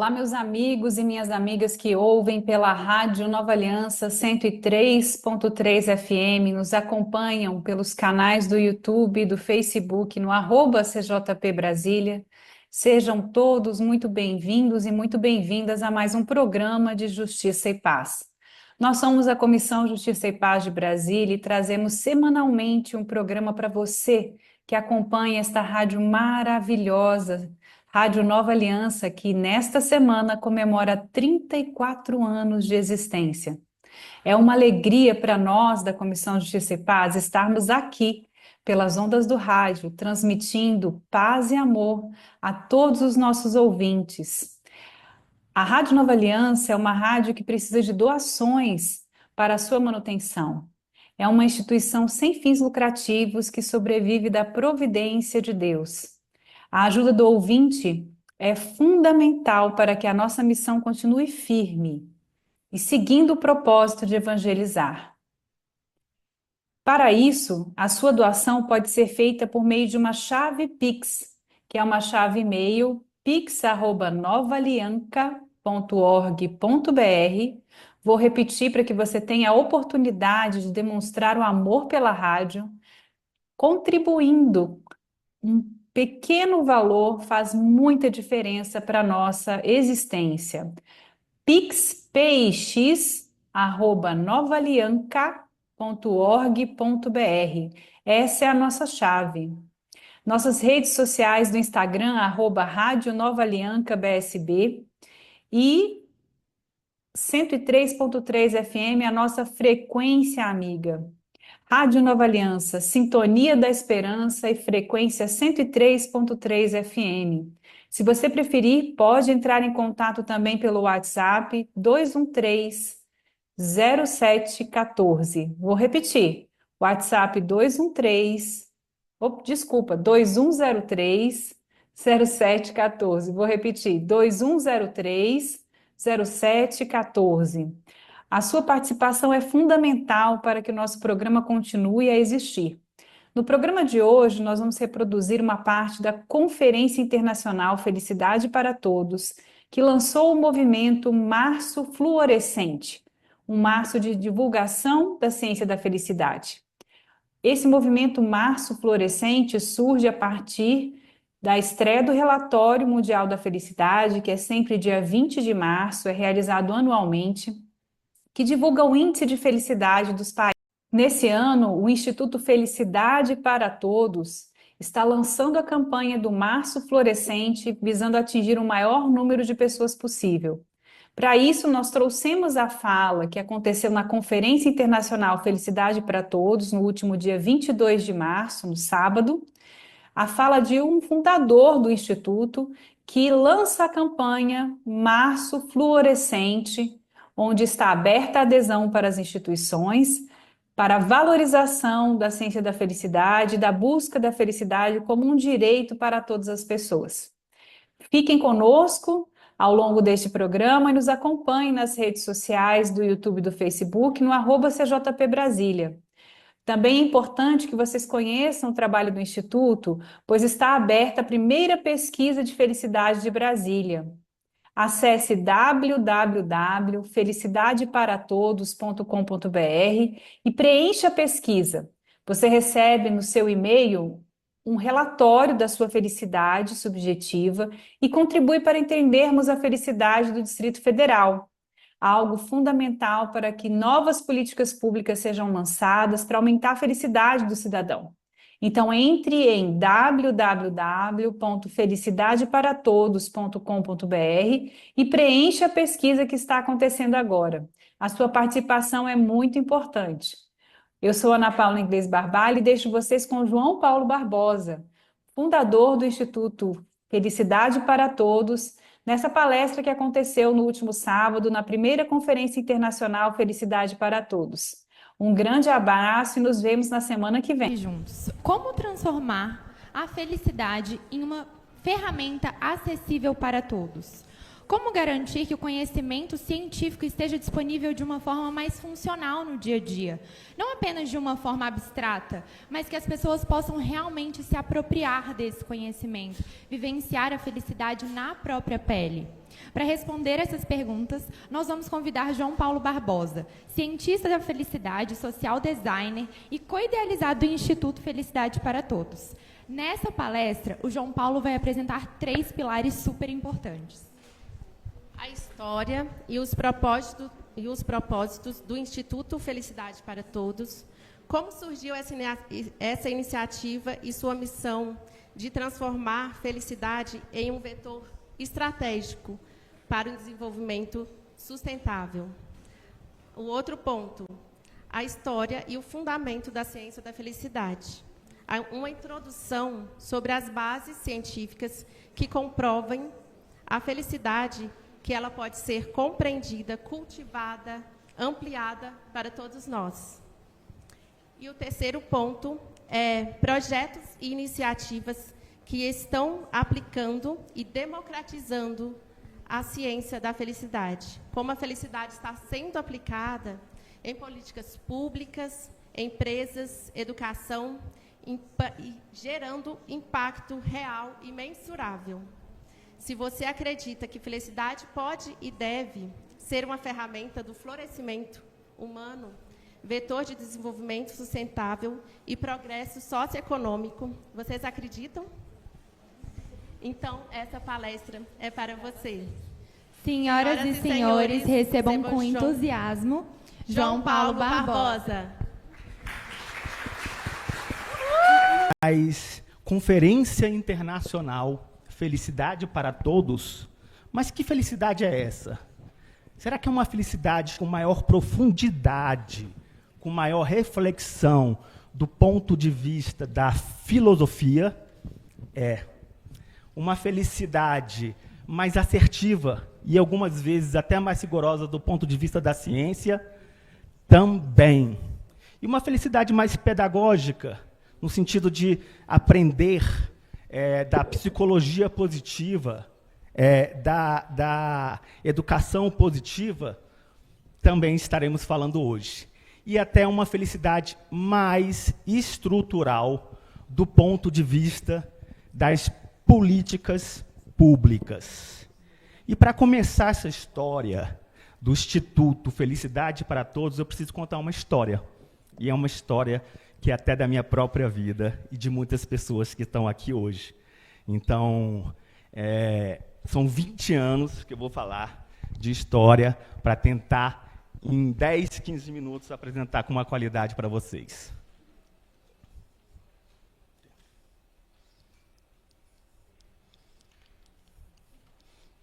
Olá, meus amigos e minhas amigas que ouvem pela Rádio Nova Aliança 103.3 FM, nos acompanham pelos canais do YouTube e do Facebook no @CJP Brasília. Sejam todos muito bem-vindos e muito bem-vindas a mais um programa de Justiça e Paz. Nós somos a Comissão Justiça e Paz de Brasília e trazemos semanalmente um programa para você que acompanha esta rádio maravilhosa, Rádio Nova Aliança, que nesta semana comemora 34 anos de existência. É uma alegria para nós da Comissão Justiça e Paz estarmos aqui pelas ondas do rádio, transmitindo paz e amor a todos os nossos ouvintes. A Rádio Nova Aliança é uma rádio que precisa de doações para a sua manutenção. É uma instituição sem fins lucrativos que sobrevive da providência de Deus. A ajuda do ouvinte é fundamental para que a nossa missão continue firme e seguindo o propósito de evangelizar. Para isso, a sua doação pode ser feita por meio de uma chave Pix, que é uma chave e-mail pix@novalianca.org.br. Vou repetir para que você tenha a oportunidade de demonstrar o amor pela rádio, contribuindo. Um pequeno valor faz muita diferença para a nossa existência. pix@novalianca.org.br. Essa é a nossa chave. Nossas redes sociais do Instagram, Rádio Nova Alianca BSB, e 103.3 FM, a nossa frequência amiga. Rádio Nova Aliança, Sintonia da Esperança e frequência 103.3 FM. Se você preferir, pode entrar em contato também pelo WhatsApp 213-0714. Vou repetir, WhatsApp 2103-0714. Vou repetir, 2103-0714. A sua participação é fundamental para que o nosso programa continue a existir. No programa de hoje, nós vamos reproduzir uma parte da Conferência Internacional Felicidade para Todos, que lançou o movimento Março Fluorescente, um março de divulgação da ciência da felicidade. Esse movimento Março Fluorescente surge a partir da estreia do Relatório Mundial da Felicidade, que é sempre dia 20 de março, é realizado anualmente, que divulga o Índice de Felicidade dos países. Nesse ano, o Instituto Felicidade para Todos está lançando a campanha do Março Fluorescente, visando atingir o maior número de pessoas possível. Para isso, nós trouxemos a fala que aconteceu na Conferência Internacional Felicidade para Todos, no último dia 22 de março, no sábado, a fala de um fundador do Instituto, que lança a campanha Março Fluorescente, onde está aberta a adesão para as instituições, para a valorização da ciência da felicidade, da busca da felicidade como um direito para todas as pessoas. Fiquem conosco ao longo deste programa e nos acompanhem nas redes sociais do YouTube e do Facebook, no @CJP Brasília. Também é importante que vocês conheçam o trabalho do Instituto, pois está aberta a primeira pesquisa de felicidade de Brasília. Acesse www.felicidadeparatodos.com.br e preencha a pesquisa. Você recebe no seu e-mail um relatório da sua felicidade subjetiva e contribui para entendermos a felicidade do Distrito Federal, algo fundamental para que novas políticas públicas sejam lançadas para aumentar a felicidade do cidadão. Então, entre em www.felicidadeparatodos.com.br e preencha a pesquisa que está acontecendo agora. A sua participação é muito importante. Eu sou Ana Paula Inglês Barbalho e deixo vocês com João Paulo Barbosa, fundador do Instituto Felicidade para Todos, nessa palestra que aconteceu no último sábado, na primeira Conferência Internacional Felicidade para Todos. Um grande abraço e nos vemos na semana que vem. Juntos. Como transformar a felicidade em uma ferramenta acessível para todos? Como garantir que o conhecimento científico esteja disponível de uma forma mais funcional no dia a dia? Não apenas de uma forma abstrata, mas que as pessoas possam realmente se apropriar desse conhecimento, vivenciar a felicidade na própria pele. Para responder essas perguntas, nós vamos convidar João Paulo Barbosa, cientista da felicidade, social designer e co-idealizador do Instituto Felicidade para Todos. Nessa palestra, o João Paulo vai apresentar 3 pilares super importantes. A história e os propósitos do Instituto Felicidade para Todos, como surgiu essa iniciativa e sua missão de transformar felicidade em um vetor estratégico para o desenvolvimento sustentável. O outro ponto, a história e o fundamento da ciência da felicidade. Uma introdução sobre as bases científicas que comprovem a felicidade, que ela pode ser compreendida, cultivada, ampliada para todos nós. E o terceiro ponto é projetos e iniciativas que estão aplicando e democratizando a ciência da felicidade. Como a felicidade está sendo aplicada em políticas públicas, empresas, educação, e gerando impacto real e mensurável. Se você acredita que felicidade pode e deve ser uma ferramenta do florescimento humano, vetor de desenvolvimento sustentável e progresso socioeconômico, vocês acreditam? Então, essa palestra é para você. Senhoras e senhores, recebam com entusiasmo João Paulo Barbosa. Conferência Internacional Felicidade para Todos. Mas que felicidade é essa? Será que é uma felicidade com maior profundidade, com maior reflexão do ponto de vista da filosofia? É. Uma felicidade mais assertiva e algumas vezes até mais rigorosa do ponto de vista da ciência? Também. E uma felicidade mais pedagógica, no sentido de aprender da psicologia positiva, da educação positiva, também estaremos falando hoje. E até uma felicidade mais estrutural do ponto de vista das políticas públicas. E para começar essa história do Instituto Felicidade para Todos, eu preciso contar uma história. E é uma história que é até da minha própria vida e de muitas pessoas que estão aqui hoje. Então, são 20 anos que eu vou falar de história para tentar, em 10, 15 minutos, apresentar com uma qualidade para vocês.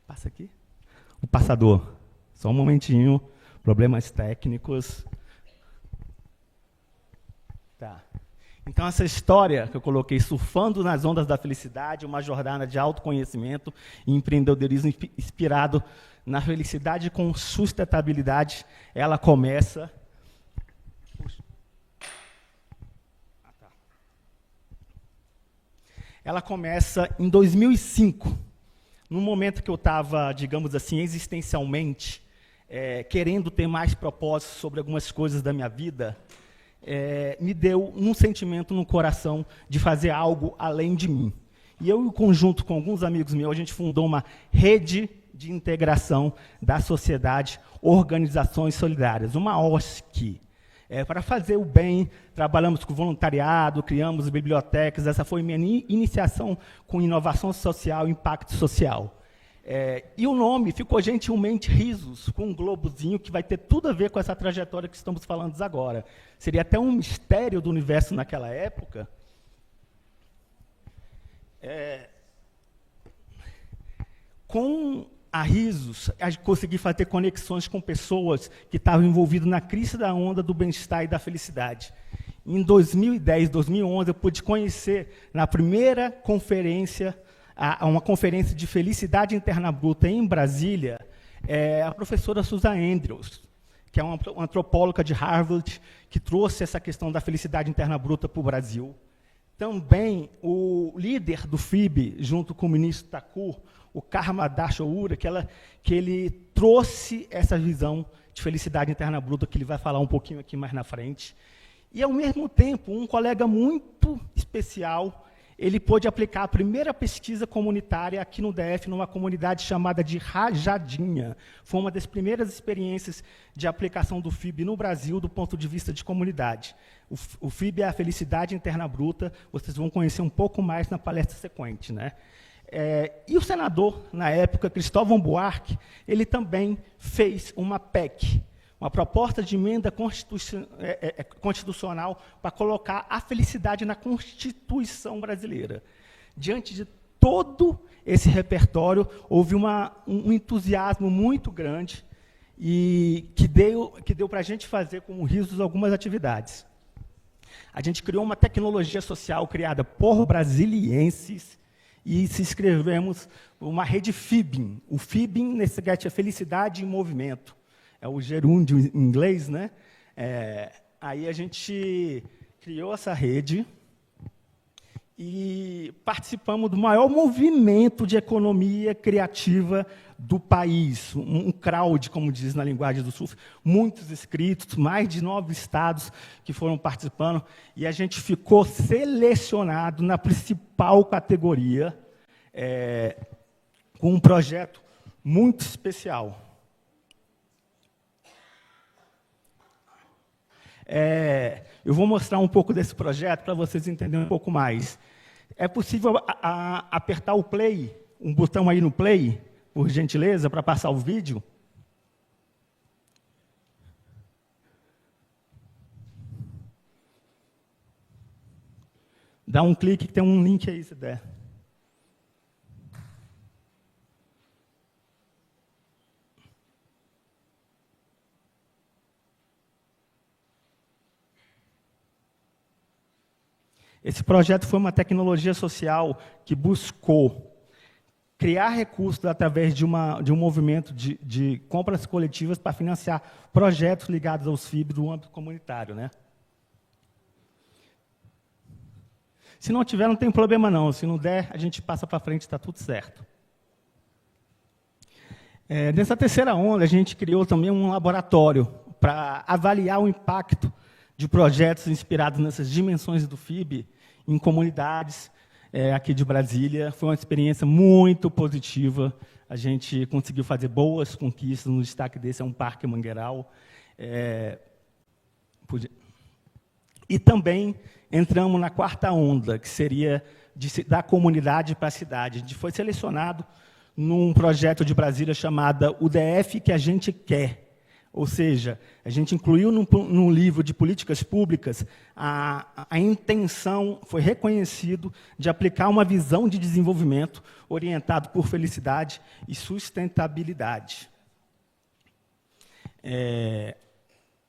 Passa aqui. O passador. Só um momentinho. Problemas técnicos. Tá. Então, essa história que eu coloquei, Surfando nas Ondas da Felicidade, uma jornada de autoconhecimento e empreendedorismo inspirado na felicidade com sustentabilidade, ela começa... Ela começa em 2005, num momento que eu estava, digamos assim, existencialmente, querendo ter mais propósito sobre algumas coisas da minha vida. Me deu um sentimento no coração de fazer algo além de mim. E eu, em conjunto com alguns amigos meus, a gente fundou uma rede de integração da sociedade, organizações solidárias, uma OSC. Para fazer o bem, trabalhamos com voluntariado, criamos bibliotecas, essa foi minha iniciação com inovação social e impacto social. E o nome ficou gentilmente Risos, com um globozinho que vai ter tudo a ver com essa trajetória que estamos falando agora. Seria até um mistério do universo naquela época. Com a Risos, a gente conseguiu fazer conexões com pessoas que estavam envolvidas na crise da onda do bem-estar e da felicidade. Em 2010, 2011, eu pude conhecer, na primeira conferência, uma conferência de felicidade interna bruta em Brasília, a professora Susan Andrews, que é uma antropóloga de Harvard, que trouxe essa questão da felicidade interna bruta para o Brasil. Também o líder do FIB, junto com o ministro Thakur, o Karma Dashoura, que ele trouxe essa visão de felicidade interna bruta, que ele vai falar um pouquinho aqui mais na frente. E, ao mesmo tempo, um colega muito especial, ele pôde aplicar a primeira pesquisa comunitária aqui no DF, numa comunidade chamada de Rajadinha. Foi uma das primeiras experiências de aplicação do FIB no Brasil, do ponto de vista de comunidade. O FIB é a felicidade interna bruta, vocês vão conhecer um pouco mais na palestra sequente, né? E o senador, na época, Cristóvão Buarque, ele também fez uma PEC, uma proposta de emenda constitucional para colocar a felicidade na Constituição brasileira. Diante de todo esse repertório, houve um entusiasmo muito grande e que deu para a gente fazer com o RISOS algumas atividades. A gente criou uma tecnologia social criada por brasilienses e se inscrevemos uma rede FIBIM. O FIBIM, nesse sketch, é Felicidade em Movimento. É o gerúndio em inglês, né? Aí a gente criou essa rede e participamos do maior movimento de economia criativa do país, um crowd, como diz na linguagem do surf, muitos inscritos, mais de 9 estados que foram participando, e a gente ficou selecionado na principal categoria, com um projeto muito especial. Eu vou mostrar um pouco desse projeto para vocês entenderem um pouco mais. É possível apertar o play, um botão aí no play, por gentileza, para passar o vídeo? Dá um clique que tem um link aí, se der. Esse projeto foi uma tecnologia social que buscou criar recursos através de um movimento de compras coletivas para financiar projetos ligados aos FIB do âmbito comunitário, né? Se não tiver, não tem problema não. Se não der, a gente passa para frente, está tudo certo. Nessa terceira onda, a gente criou também um laboratório para avaliar o impacto de projetos inspirados nessas dimensões do FIB em comunidades aqui de Brasília. Foi uma experiência muito positiva. A gente conseguiu fazer boas conquistas. No destaque desse é um Parque Mangueiral. E também entramos na quarta onda, que seria da comunidade para a cidade. A gente foi selecionado num projeto de Brasília chamado O DF que a gente quer. Ou seja, a gente incluiu num livro de políticas públicas a intenção, foi reconhecido, de aplicar uma visão de desenvolvimento orientado por felicidade e sustentabilidade.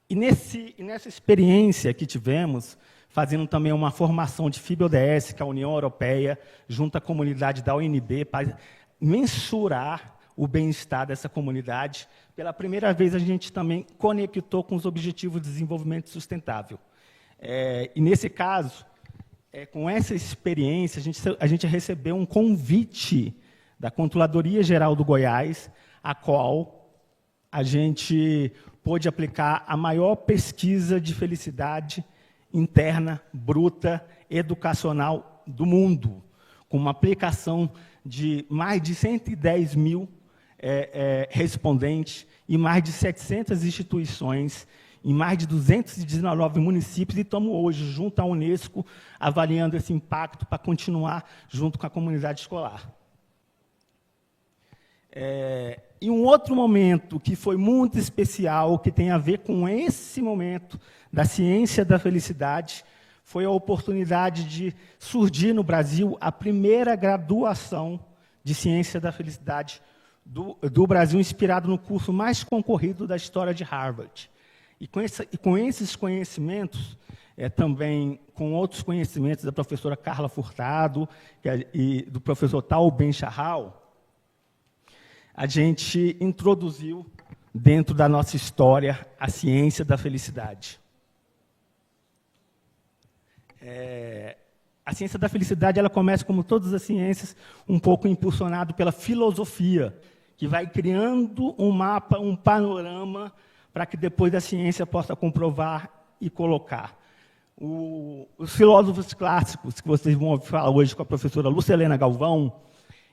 E nessa experiência que tivemos, fazendo também uma formação de FIB-ODS, que é a União Europeia, junto à comunidade da UNB, para mensurar o bem-estar dessa comunidade. Pela primeira vez, a gente também conectou com os Objetivos de Desenvolvimento Sustentável. E, nesse caso, com essa experiência, a gente recebeu um convite da Controladoria Geral do Goiás, a qual a gente pôde aplicar a maior pesquisa de felicidade interna, bruta, educacional do mundo, com uma aplicação de mais de 110 mil respondentes em mais de 700 instituições, em mais de 219 municípios, e estamos hoje, junto à Unesco, avaliando esse impacto para continuar junto com a comunidade escolar. E um outro momento que foi muito especial, que tem a ver com esse momento da ciência da felicidade, foi a oportunidade de surgir no Brasil a primeira graduação de ciência da felicidade do Brasil, inspirado no curso mais concorrido da história de Harvard. E com esses conhecimentos, também com outros conhecimentos da professora Carla Furtado e do professor Tal Ben-Shahal, a gente introduziu dentro da nossa história a ciência da felicidade. A ciência da felicidade ela começa, como todas as ciências, um pouco impulsionado pela filosofia, que vai criando um mapa, um panorama, para que depois a ciência possa comprovar e colocar. Os filósofos clássicos, que vocês vão ouvir falar hoje com a professora Lucilena Galvão,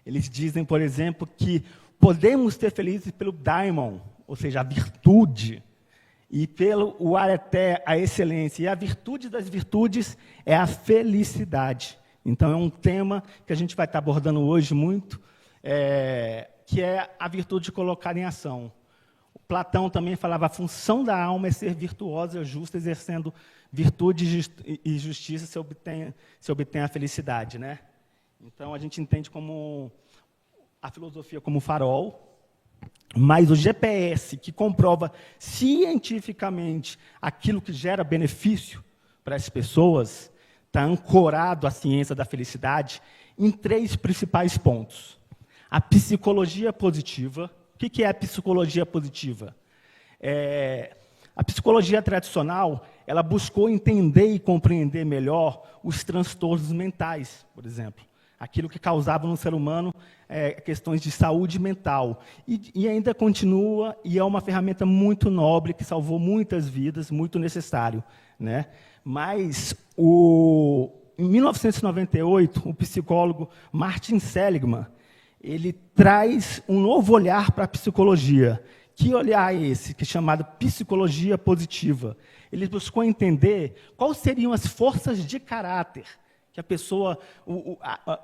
eles dizem, por exemplo, que podemos ser felizes pelo daimon, ou seja, a virtude, e pelo o areté, a excelência. E a virtude das virtudes é a felicidade. Então, é um tema que a gente vai estar abordando hoje muito, que é a virtude colocada em ação. Platão também falava a função da alma é ser virtuosa, justa, exercendo virtude e justiça se obtém a felicidade, né? Então, a gente entende como a filosofia como farol, mas o GPS, que comprova cientificamente aquilo que gera benefício para as pessoas, está ancorado à ciência da felicidade em 3 principais pontos. A psicologia positiva. O que é a psicologia positiva? A psicologia tradicional, ela buscou entender e compreender melhor os transtornos mentais, por exemplo. Aquilo que causava no ser humano questões de saúde mental. E ainda continua, e é uma ferramenta muito nobre, que salvou muitas vidas, muito necessário, né? Mas, em 1998, o psicólogo Martin Seligman, ele traz um novo olhar para a psicologia. Que olhar é esse, que é chamado psicologia positiva? Ele buscou entender quais seriam as forças de caráter que a pessoa,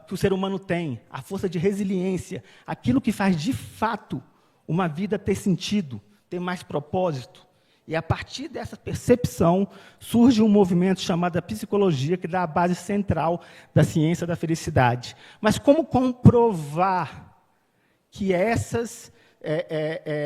que o ser humano tem, a força de resiliência, aquilo que faz de fato uma vida ter sentido, ter mais propósito. E a partir dessa percepção surge um movimento chamado psicologia, que dá a base central da ciência da felicidade. Mas como comprovar que essas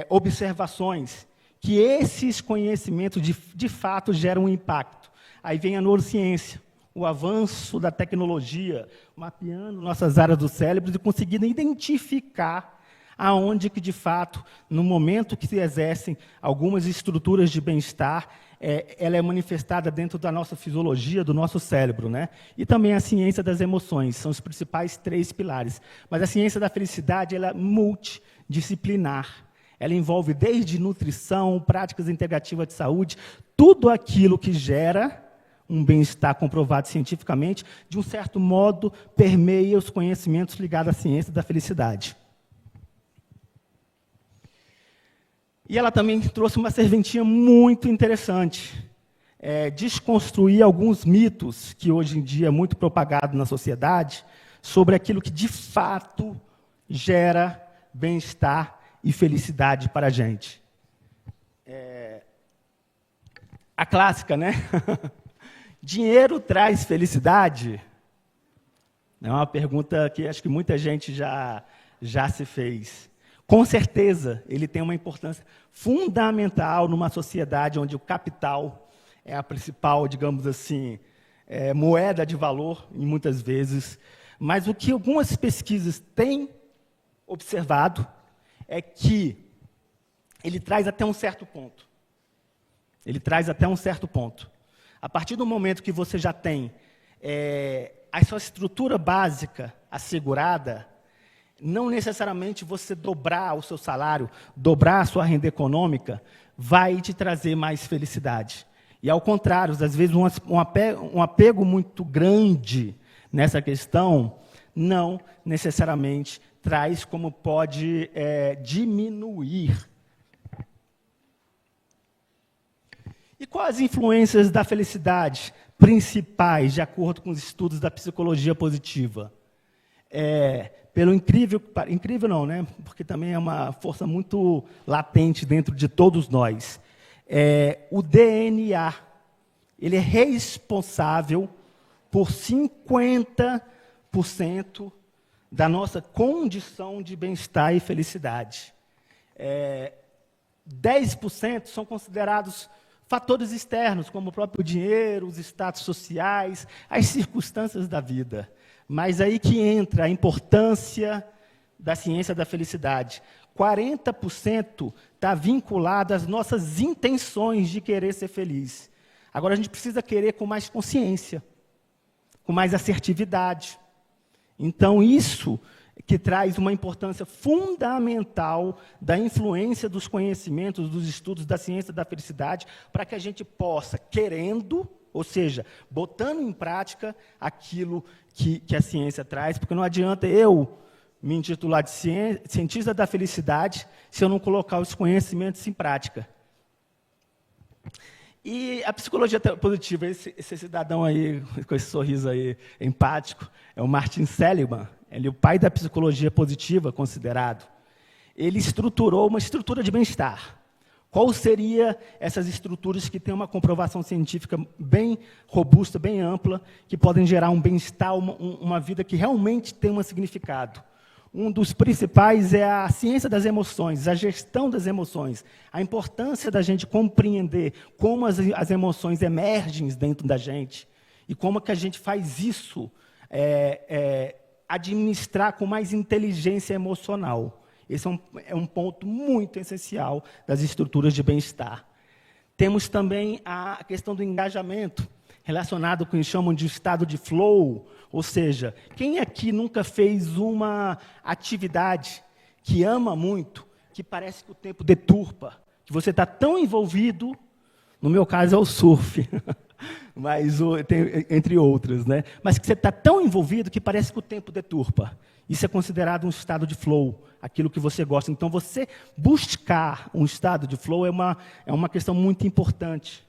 observações, que esses conhecimentos de fato geram um impacto? Aí vem a neurociência, o avanço da tecnologia, mapeando nossas áreas do cérebro e conseguindo identificar aonde que, de fato, no momento que se exercem algumas estruturas de bem-estar, ela é manifestada dentro da nossa fisiologia, do nosso cérebro, né? E também a ciência das emoções, são os principais 3 pilares. Mas a ciência da felicidade ela é multidisciplinar. Ela envolve desde nutrição, práticas integrativas de saúde, tudo aquilo que gera um bem-estar comprovado cientificamente, de um certo modo, permeia os conhecimentos ligados à ciência da felicidade. E ela também trouxe uma serventia muito interessante, desconstruir alguns mitos que hoje em dia é muito propagado na sociedade, sobre aquilo que de fato gera bem-estar e felicidade para a gente. A clássica, né? Dinheiro traz felicidade? É uma pergunta que acho que muita gente já se fez. Com certeza, ele tem uma importância fundamental numa sociedade onde o capital é a principal, digamos assim, moeda de valor, em muitas vezes. Mas o que algumas pesquisas têm observado é que ele traz até um certo ponto. Ele traz até um certo ponto. A partir do momento que você já tem a sua estrutura básica assegurada, não necessariamente você dobrar o seu salário, dobrar a sua renda econômica, vai te trazer mais felicidade. E, ao contrário, às vezes, um apego muito grande nessa questão não necessariamente traz como pode diminuir. E quais as influências da felicidade principais, de acordo com os estudos da psicologia positiva? Pelo incrível não, né? Porque também é uma força muito latente dentro de todos nós. O DNA, ele é responsável por 50% da nossa condição de bem-estar e felicidade. 10% são considerados fatores externos, como o próprio dinheiro, os status sociais, as circunstâncias da vida. Mas aí que entra a importância da ciência da felicidade. 40% está vinculado às nossas intenções de querer ser feliz. Agora, a gente precisa querer com mais consciência. com mais assertividade. Então, isso que traz uma importância fundamental da influência dos conhecimentos, dos estudos da ciência da felicidade, para que a gente possa, querendo, ou seja, botando em prática aquilo que a ciência traz, porque não adianta eu me intitular de cientista da felicidade se eu não colocar os conhecimentos em prática. E a psicologia positiva, esse cidadão aí, com esse sorriso aí empático, é o Martin Seligman. Ele é o pai da psicologia positiva, considerado. Ele estruturou uma estrutura de bem-estar. Qual seria essas estruturas que têm uma comprovação científica bem robusta, bem ampla, que podem gerar um bem-estar, uma vida que realmente tem um significado? Um dos principais é a ciência das emoções, a gestão das emoções, a importância da gente compreender como as emoções emergem dentro da gente e como que a gente faz isso administrar com mais inteligência emocional. Esse é um ponto muito essencial das estruturas de bem-estar. Temos também a questão do engajamento, relacionado com o que chamam de estado de flow, ou seja, quem aqui nunca fez uma atividade que ama muito, que parece que o tempo deturpa, que você está tão envolvido, no meu caso é o surf, mas entre outras, né? Mas que você está tão envolvido que parece que o tempo deturpa. Isso é considerado um estado de flow, aquilo que você gosta. Então, você buscar um estado de flow é uma questão muito importante.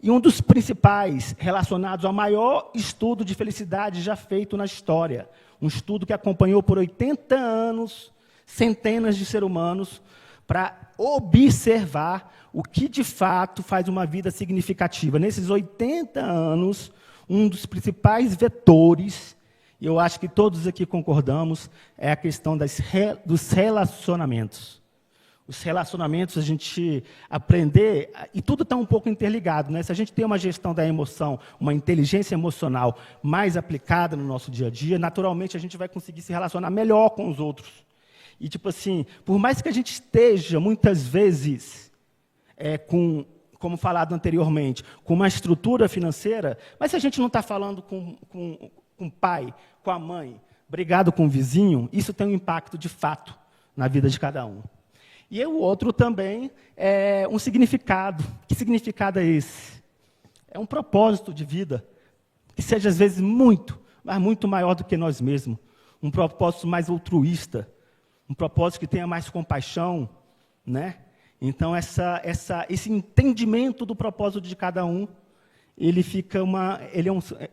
E um dos principais relacionados ao maior estudo de felicidade já feito na história. Um estudo que acompanhou por 80 anos, centenas de seres humanos, para observar o que, de fato, faz uma vida significativa. Nesses 80 anos, um dos principais vetores, e eu acho que todos aqui concordamos, é a questão dos relacionamentos. Os relacionamentos, a gente aprender, e tudo está um pouco interligado, né? Se a gente tem uma gestão da emoção, uma inteligência emocional mais aplicada no nosso dia a dia, naturalmente a gente vai conseguir se relacionar melhor com os outros. E, tipo assim, por mais que a gente esteja, muitas vezes, como falado anteriormente, com uma estrutura financeira, mas se a gente não está falando com o pai, com a mãe, brigado com o vizinho, isso tem um impacto, de fato, na vida de cada um. E o outro também é um significado. Que significado é esse? É um propósito de vida, que seja, às vezes, muito, mas muito maior do que nós mesmos. Um propósito mais altruísta, um propósito que tenha mais compaixão, né? Então, esse entendimento do propósito de cada um, ele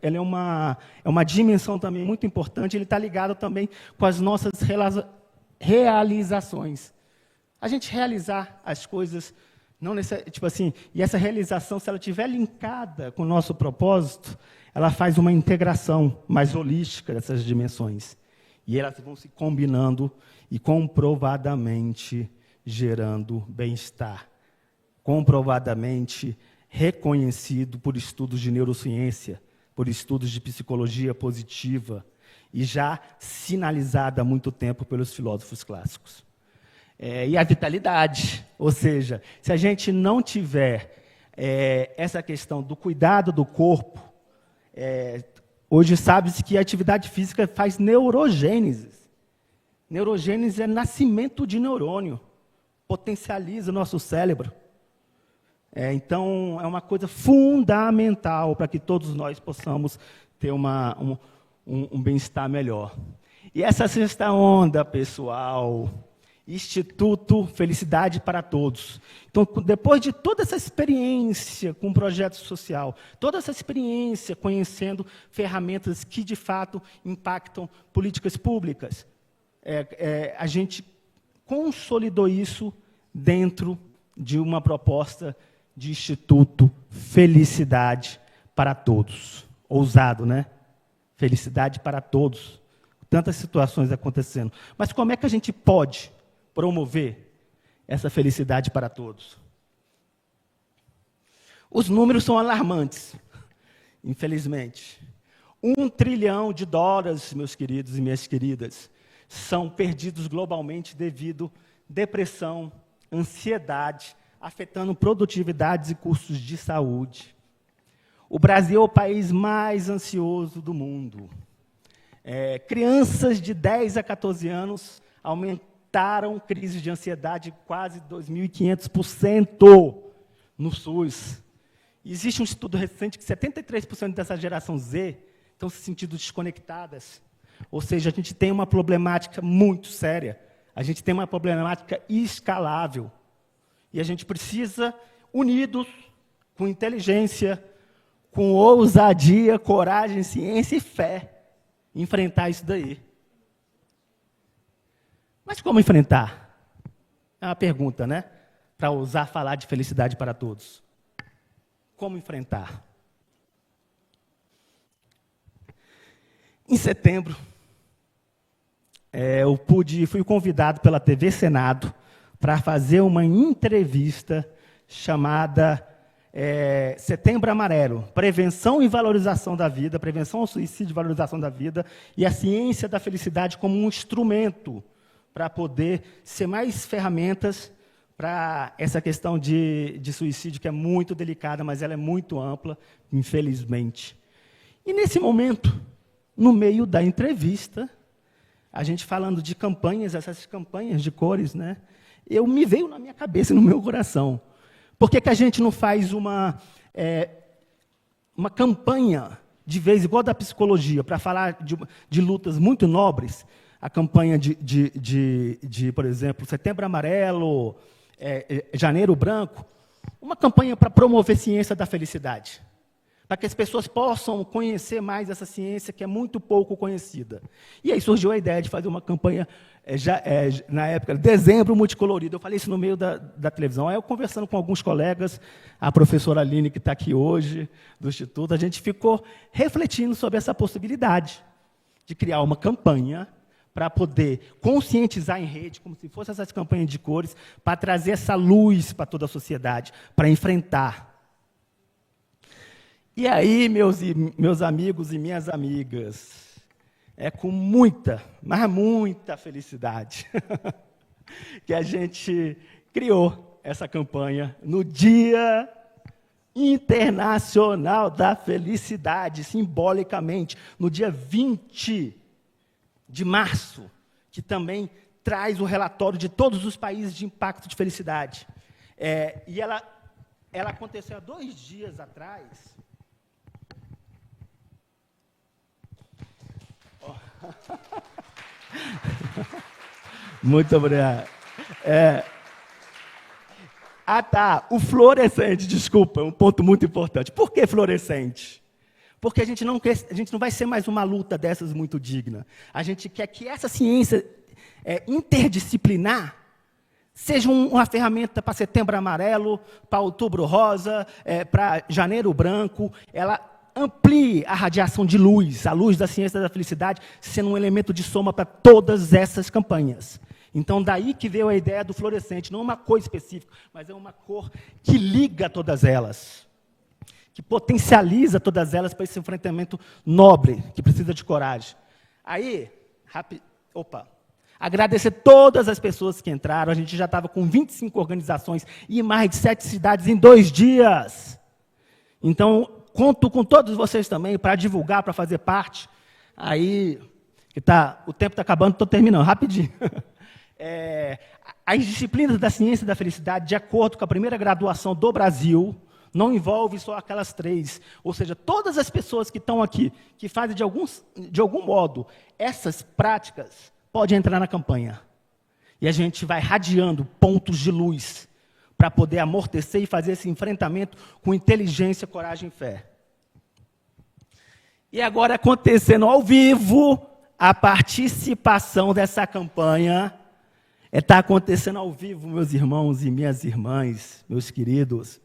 é uma dimensão também muito importante, ele está ligado também com as nossas realizações. A gente realizar as coisas, tipo assim, e essa realização, se ela estiver linkada com o nosso propósito, ela faz uma integração mais holística dessas dimensões. E elas vão se combinando e comprovadamente gerando bem-estar. Comprovadamente reconhecido por estudos de neurociência, por estudos de psicologia positiva, e já sinalizado há muito tempo pelos filósofos clássicos. E a vitalidade, ou seja, se a gente não tiver essa questão do cuidado do corpo, hoje sabe-se que a atividade física faz neurogênese. Neurogênese é nascimento de neurônio, potencializa o nosso cérebro. Então, é uma coisa fundamental para que todos nós possamos ter um bem-estar melhor. E essa sexta onda, pessoal, Instituto Felicidade para Todos. Então, depois de toda essa experiência com o projeto social, toda essa experiência conhecendo ferramentas que, de fato, impactam políticas públicas, a gente consolidou isso dentro de uma proposta de Instituto Felicidade para Todos. Ousado, né? Felicidade para todos. Tantas situações acontecendo. Mas como é que a gente pode promover essa felicidade para todos? Os números são alarmantes, infelizmente. $1 trilhão, meus queridos e minhas queridas, são perdidos globalmente devido à depressão, ansiedade, afetando produtividades e custos de saúde. O Brasil é o país mais ansioso do mundo. Crianças de 10 a 14 anos aumentaram crises de ansiedade quase 2.500% no SUS. Existe um estudo recente que 73% dessa geração Z estão se sentindo desconectadas. Ou seja, a gente tem uma problemática muito séria. A gente tem uma problemática escalável. E a gente precisa, unidos, com inteligência, com ousadia, coragem, ciência e fé, enfrentar isso daí. Mas como enfrentar? É uma pergunta, né? Para ousar falar de felicidade para todos. Como enfrentar? Em setembro, fui convidado pela TV Senado para fazer uma entrevista chamada Setembro Amarelo, Prevenção e Valorização da Vida, Prevenção ao Suicídio e Valorização da Vida, e a ciência da felicidade como um instrumento para poder ser mais ferramentas para essa questão de suicídio, que é muito delicada, mas ela é muito ampla, infelizmente. E, nesse momento, no meio da entrevista, a gente falando de campanhas, essas campanhas de cores, né, me veio na minha cabeça e no meu coração. Por que a gente não faz uma campanha, de vez, igual da psicologia, para falar de lutas muito nobres, a campanha por exemplo, Setembro Amarelo, Janeiro Branco, uma campanha para promover ciência da felicidade, para que as pessoas possam conhecer mais essa ciência que é muito pouco conhecida. E aí surgiu a ideia de fazer uma campanha, na época, Dezembro Multicolorido. Eu falei isso no meio da televisão. Aí eu, conversando com alguns colegas, a professora Aline, que está aqui hoje, do Instituto, a gente ficou refletindo sobre essa possibilidade de criar uma campanha para poder conscientizar em rede, como se fossem essas campanhas de cores, para trazer essa luz para toda a sociedade, para enfrentar. E aí, meus amigos e minhas amigas, é com muita, mas muita felicidade que a gente criou essa campanha no Dia Internacional da Felicidade, simbolicamente, no dia 20 de março, que também traz o relatório de todos os países de impacto de felicidade. E ela aconteceu há 2 dias atrás. Muito obrigado. O fluorescente, desculpa, é um ponto muito importante. Por que fluorescente? Porque a gente não vai ser mais uma luta dessas muito digna. A gente quer que essa ciência interdisciplinar seja uma ferramenta para Setembro Amarelo, para Outubro Rosa, para Janeiro Branco. Ela amplie a radiação de luz, a luz da ciência da felicidade, sendo um elemento de soma para todas essas campanhas. Então, daí que veio a ideia do fluorescente, não uma cor específica, mas é uma cor que liga todas elas, que potencializa todas elas para esse enfrentamento nobre, que precisa de coragem. Aí, agradecer todas as pessoas que entraram. A gente já estava com 25 organizações e mais de 7 cidades em 2 dias. Então, conto com todos vocês também para divulgar, para fazer parte. Aí, o tempo está acabando, estou terminando, rapidinho. As disciplinas da ciência da felicidade, de acordo com a primeira graduação do Brasil, não envolve só aquelas 3. Ou seja, todas as pessoas que estão aqui, que fazem de algum modo essas práticas, podem entrar na campanha. E a gente vai radiando pontos de luz para poder amortecer e fazer esse enfrentamento com inteligência, coragem e fé. E agora, acontecendo ao vivo, a participação dessa campanha está acontecendo ao vivo, meus irmãos e minhas irmãs, meus queridos,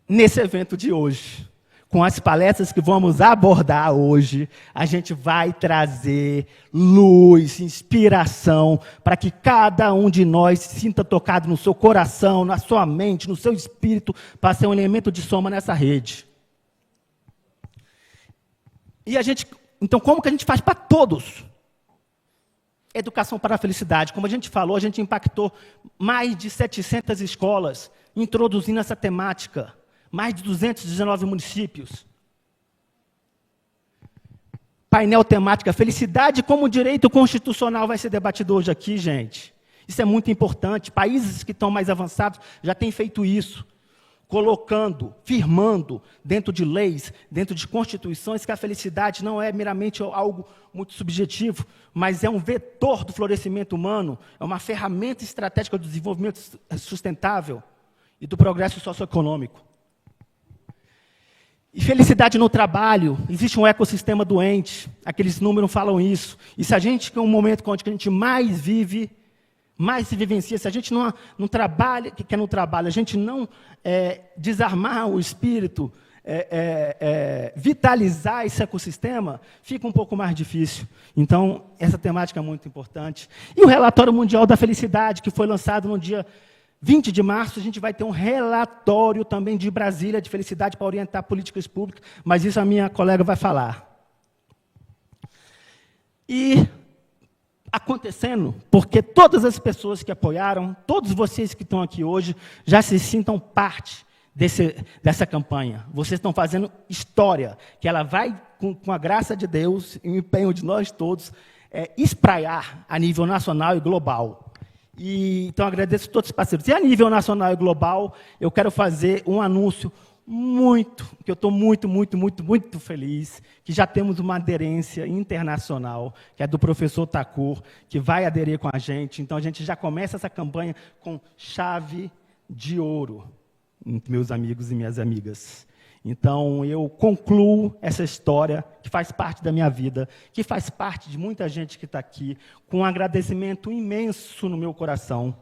nesse evento de hoje. Com as palestras que vamos abordar hoje, a gente vai trazer luz, inspiração, para que cada um de nós se sinta tocado no seu coração, na sua mente, no seu espírito, para ser um elemento de soma nessa rede. E então, como que a gente faz para todos? Educação para a felicidade. Como a gente falou, a gente impactou mais de 700 escolas, introduzindo essa temática. mais de 219 municípios. Painel temática, felicidade como direito constitucional vai ser debatido hoje aqui, gente. Isso é muito importante. Países que estão mais avançados já têm feito isso, colocando, firmando dentro de leis, dentro de constituições, que a felicidade não é meramente algo muito subjetivo, mas é um vetor do florescimento humano, é uma ferramenta estratégica do desenvolvimento sustentável e do progresso socioeconômico. E felicidade no trabalho, existe um ecossistema doente, aqueles números falam isso. E se a gente, que é um momento onde a gente mais vive, mais se vivencia, se a gente não trabalha, que quer no trabalho, a gente não desarmar o espírito, vitalizar esse ecossistema, fica um pouco mais difícil. Então, essa temática é muito importante. E o Relatório Mundial da Felicidade, que foi lançado no dia 20 de março, a gente vai ter um relatório também de Brasília, de felicidade, para orientar políticas públicas, mas isso a minha colega vai falar. E acontecendo, porque todas as pessoas que apoiaram, todos vocês que estão aqui hoje, já se sintam parte dessa campanha. Vocês estão fazendo história, que ela vai, com a graça de Deus e o empenho de nós todos, espraiar a nível nacional e global. Então, agradeço a todos os parceiros. E a nível nacional e global, eu quero fazer um anúncio que eu estou muito feliz, que já temos uma aderência internacional, que é do professor Thakur, que vai aderir com a gente. Então, a gente já começa essa campanha com chave de ouro, meus amigos e minhas amigas. Então, eu concluo essa história que faz parte da minha vida, que faz parte de muita gente que está aqui, com um agradecimento imenso no meu coração,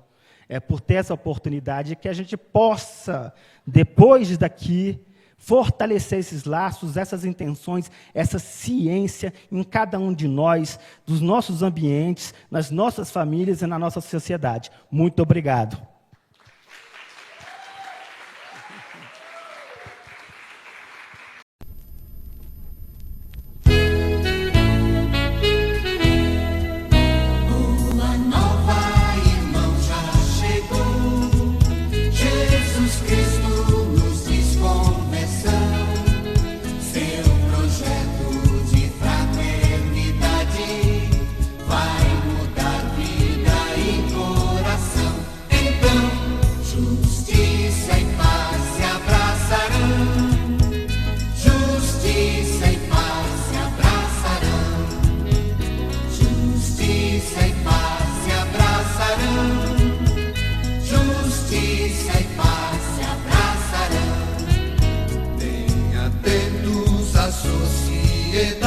por ter essa oportunidade, que a gente possa, depois daqui, fortalecer esses laços, essas intenções, essa ciência em cada um de nós, dos nossos ambientes, nas nossas famílias e na nossa sociedade. Muito obrigado. Sociedade.